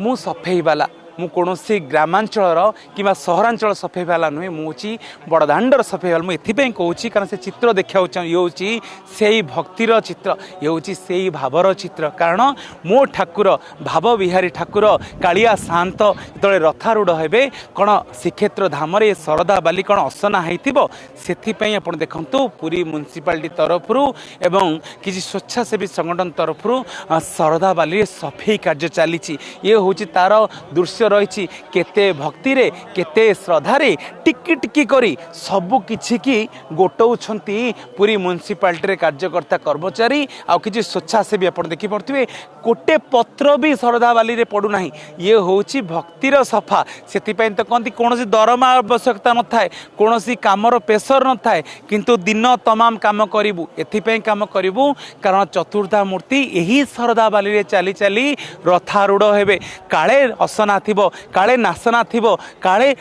मु सफेईवाला मु कौन ग्रामांचल कि सहरांचल सफेईवाला नुहे मुझे बड़दाण्डर सफेईवाला मुझे कहूँ कारण से चित्र देखा ये हूँ से भक्तिर चित्र ये हूँ से भावर चित्र कारण मो ठाकुर भाव विहारी ठाकुर कालिया शांत जो रथारूढ़ हे कौन श्रीक्षेत्र धाम शरदा बाली कौन असना होती से आप देखु पुरी म्युनिसिपालिटी तरफ एवं किसी स्वेच्छासेवी संगठन तरफ शरदा बाली सफेई कार्य चली ये हूँ तार दृश्य रही केते भक्ति रे केते श्रद्धारे टिकी टिकी करी सबु किछि की गोटौछंती पूरी म्युनिसिपालिटी कार्यकर्ता कर्मचारी आ किछि स्वेच्छासेवी आप देखि पड़ुथिबे गोटे पत्र भी शरदा बाली रे पड़ू नाही ये होउछि भक्तिर सफा सेति पय तो कहंती कोनोसी दरमा आवश्यकता न थाए कोनोसी कामर प्रेशर न थाए किंतु दिन तमाम काम करिवु एथि पय काम करिवु कारण चतुर्धा मूर्ति यही शरदा बाली रे चली चली रथारूढ़ हेबे काले असना थिबो काले नासना थिबो काले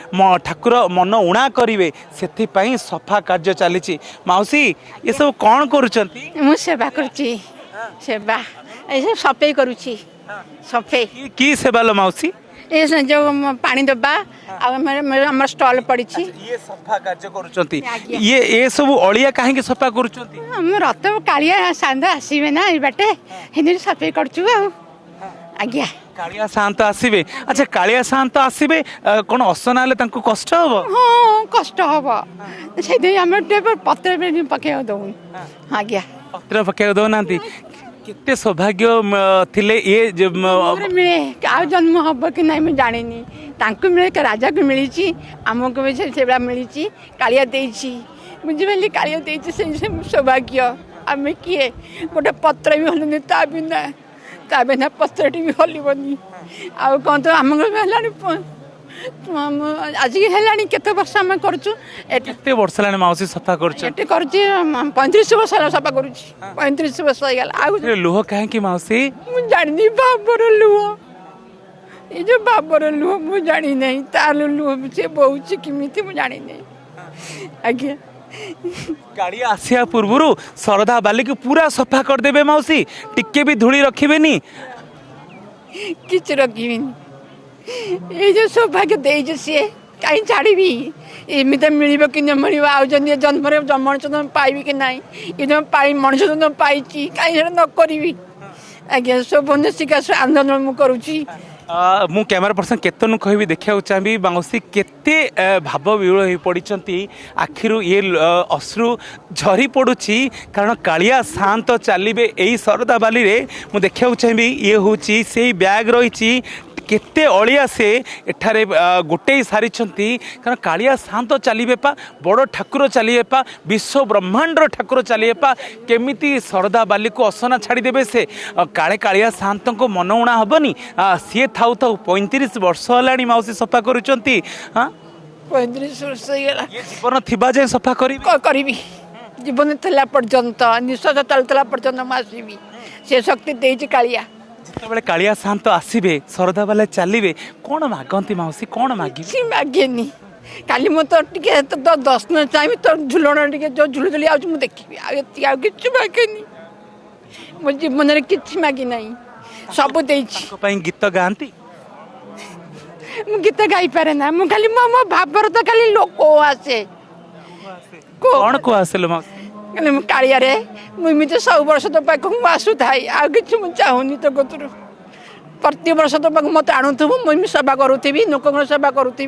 ठाकुर मन उणा करिवे सेथि पय सफा कार्य चली माउसी ये सब कौन करूछंती मु सेवा करूची सेवा ऐसे सफाई करूची सफाई की सेवा लो माउसी ये जो पानी दबा आम स्टॉल पड़ी ये सफा कार्य करूछंती ये सब अलिया काहे के सफा करूछंती हम रथ कालिया सांद आसीबे ना ई बाटे हिंदी सफाई करछु आज्ञा कालिया शांत आसीबे अच्छा कालिया शांत आसीबे कोन असना ले तांको कष्ट हबो हां कष्ट हबो से दे हम पत्र पे पके दो आज्ञा पत्र पके दो नांती केते सौभाग्य थिले ये मिले आ जन्म हब कि नहीं मैं जाने नहीं तांको मिले के राजा को मिली आमको भी से मिली कालिया देछि बुझिबेली कालिया देछि से सौभाग्य आमे किए गोटे पत्र भी हलनी ता बिना पत्रटी भी हलबनी आ कौन तो आम आज केते वर्ष आम करते वर्ष लाने माउसी सफा कर 35 वर्ष सफा कर 35 वर्ष हो लुह कहीं माउसी जानी बाबर लुह ये जो बाबर लुह मुझे जानी नहीं तार लुह से बहुत किमी मुझे जानी नहीं आज्ञा गाड़ी आसिया पूर्व शरदा बाली को पूरा सफा कर देबे माउसी टिके भी धूली रखिबेनी किछ रखिबेनी ये जो सौभाग्य दे सी कहीं छाड़ी एमती मिल कि न मिल आज जन्म मनुष्य पाइबी कि ना ये जो पाई मनुष्य जन्म पाई कहीं न करी आज्ञा सब शिक्षा आंदोलन मुझे करुँची मु कैमरा पर्सन केतन कहि देखा चाहिए माउसी केते भाव विहूल हो पड़ी आखिर ये अश्रु झरी पड़ुची कारण कालिया शांत चलिए यही शरदा बाली रे मु देखा चाहिए ये हूँ से बैग रही केते अलिया से एठारे गोटे सारी कारण कालिया शांत चलिए पा बड़ ठाकुर चलिए पा विश्व ब्रह्मांडर ठाकुर चलिए पा केमिति शरदा बाली को असना छाड़ी देबे से काले कालिया शांत को मन उणा हबनी सी थाउ थाउ 35 वर्ष हलानी माउसी सफा करूचंती हां 35 वर्ष होइला जीवन थिबा जे सफा करिबी जीवन थला पर्यंत निश्वास चलतला पर्यंत मासीबी से शक्ति देछि कालिया जिते कालिया शांत आसबे शरदा बाला चलिए कौन मागती माउसी कौन मागे मागेनी काली मो तो टे तो 10 मिनट चाहिए तो झुलण टे जो झुल झुली आज मुझे देखी कि मागेनी मो जीवन में कि मागी ना सब गीत गाँती गीत गाई पारे ना मु खाली मो भावर तो खाली लोक आसे कौन को आसे माउसी कालिया रे मुझे 100 वर्ष तो पाख आसू थाई आ कि मुझे चाहूनी तो गोतर प्रति वर्ष तो पाख मत आणुथबु मुझे सेवा करूथी लोक सेवा करूथी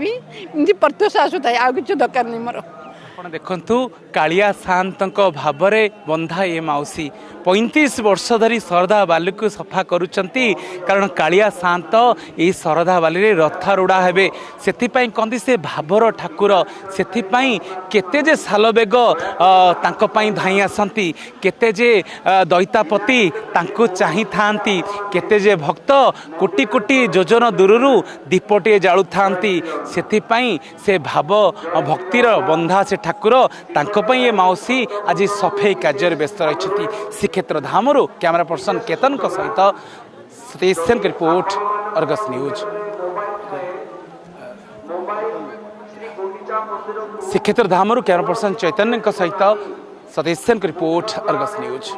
प्रत्यक्ष आसू थाई आ कि दरकार नहीं मोर आप देखु कालिया शांत भाव बंधा ये माउसी 35 वर्ष धरी शरदा बाली को सफा करुचंती कारण कालिया शांत ये शरदा बाली रे रथारूढ़ा हेबे सेथिपाई कहती से भावर ठाकुर सेथिपाई केते जे साल बेग तांको पाई धाई आसंती केते जे दैतापति तांको चाही थांती केते जे भक्त कोटी कोटी योजन दूररू दीपटे जालु थांती सेथिपाई से भाव भक्तिर बंधा से ठाकुर तांको पाई ये माउसी आज सफेई कार्य व्यस्त रही श्रीक्षेत्र धामरू कैमरा पर्सन केतन सहित सतीश सेन की रिपोर्ट अर्गस न्यूज। श्रीक्षेत्र धामरू कैमरा पर्सन चैतन्य सहित सतीश सेन की रिपोर्ट अर्गस न्यूज।